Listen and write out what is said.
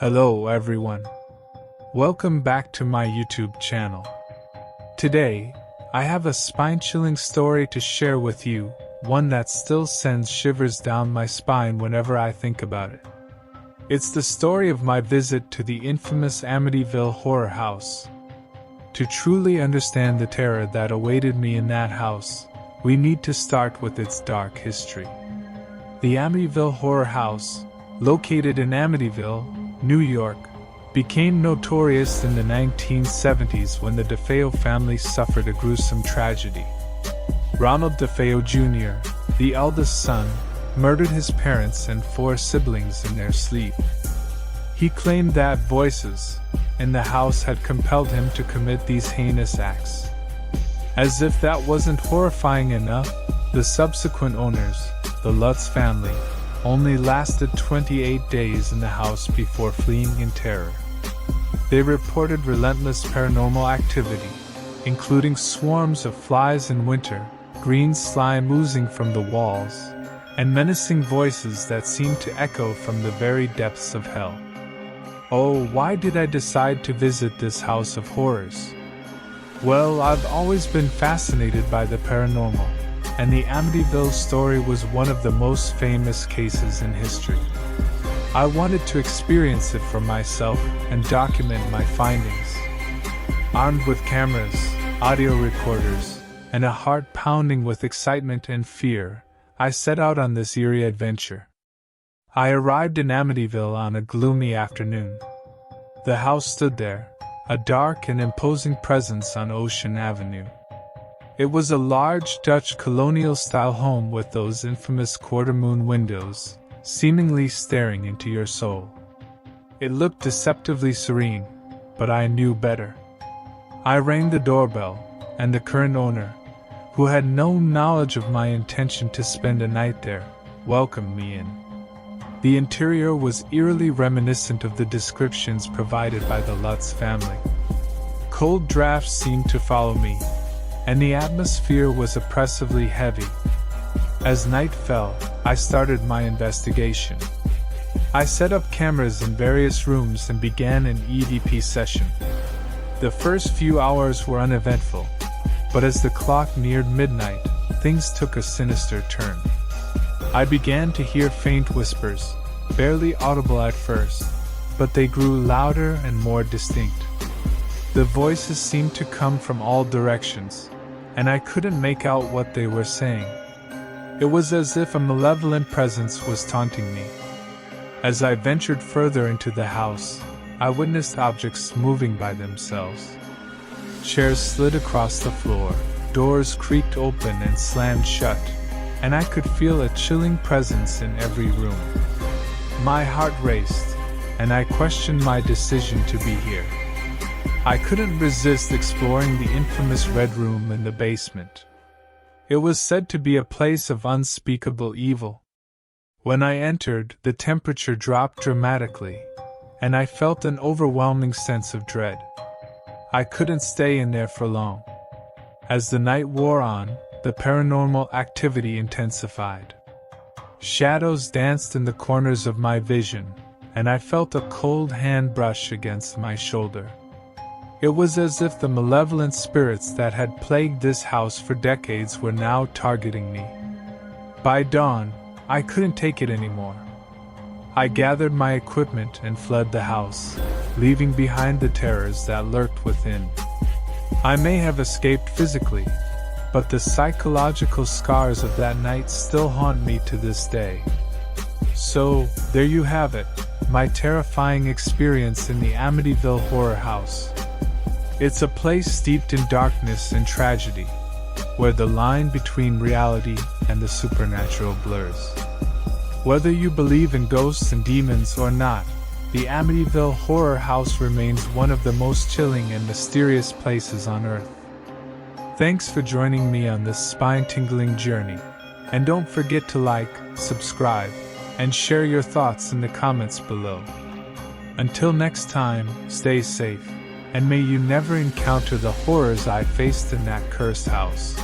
Hello everyone. Welcome back to my YouTube channel. Today, I have a spine-chilling story to share with you, one that still sends shivers down my spine whenever I think about it. It's the story of my visit to the infamous Amityville horror house. To truly understand the terror that awaited me in that house, we need to start with its dark history. The Amityville horror house, located in Amityville, New York, became notorious in the 1970s when the DeFeo family suffered a gruesome tragedy. Ronald DeFeo Jr., the eldest son, murdered his parents and 4 siblings in their sleep. He claimed that voices in the house had compelled him to commit these heinous acts. As if that wasn't horrifying enough, the subsequent owners, the Lutz family, only lasted 28 days in the house before fleeing in terror. They reported relentless paranormal activity, including swarms of flies in winter, green slime oozing from the walls, and menacing voices that seemed to echo from the very depths of hell. Oh, why did I decide to visit this house of horrors? Well, I've always been fascinated by the paranormal, and the Amityville story was one of the most famous cases in history. I wanted to experience it for myself and document my findings. Armed with cameras, audio recorders, and a heart pounding with excitement and fear, I set out on this eerie adventure. I arrived in Amityville on a gloomy afternoon. The house stood there, a dark and imposing presence on Ocean Avenue. It was a large Dutch colonial-style home with those infamous quarter-moon windows, seemingly staring into your soul. It looked deceptively serene, but I knew better. I rang the doorbell, and the current owner, who had no knowledge of my intention to spend a night there, welcomed me in. The interior was eerily reminiscent of the descriptions provided by the Lutz family. Cold drafts seemed to follow me, and the atmosphere was oppressively heavy. As night fell, I started my investigation. I set up cameras in various rooms and began an EVP session. The first few hours were uneventful, but as the clock neared midnight, things took a sinister turn. I began to hear faint whispers, barely audible at first, but they grew louder and more distinct. The voices seemed to come from all directions, and I couldn't make out what they were saying. It was as if a malevolent presence was taunting me. As I ventured further into the house, I witnessed objects moving by themselves. Chairs slid across the floor, doors creaked open and slammed shut, and I could feel a chilling presence in every room. My heart raced, and I questioned my decision to be here. I couldn't resist exploring the infamous Red Room in the basement. It was said to be a place of unspeakable evil. When I entered, the temperature dropped dramatically, and I felt an overwhelming sense of dread. I couldn't stay in there for long. As the night wore on, the paranormal activity intensified. Shadows danced in the corners of my vision, and I felt a cold hand brush against my shoulder. It was as if the malevolent spirits that had plagued this house for decades were now targeting me. By dawn, I couldn't take it anymore. I gathered my equipment and fled the house, leaving behind the terrors that lurked within. I may have escaped physically, but the psychological scars of that night still haunt me to this day. So, there you have it, my terrifying experience in the Amityville horror house. It's a place steeped in darkness and tragedy, where the line between reality and the supernatural blurs. Whether you believe in ghosts and demons or not, the Amityville horror house remains one of the most chilling and mysterious places on Earth. Thanks for joining me on this spine-tingling journey, and don't forget to like, subscribe, and share your thoughts in the comments below. Until next time, stay safe, and may you never encounter the horrors I faced in that cursed house.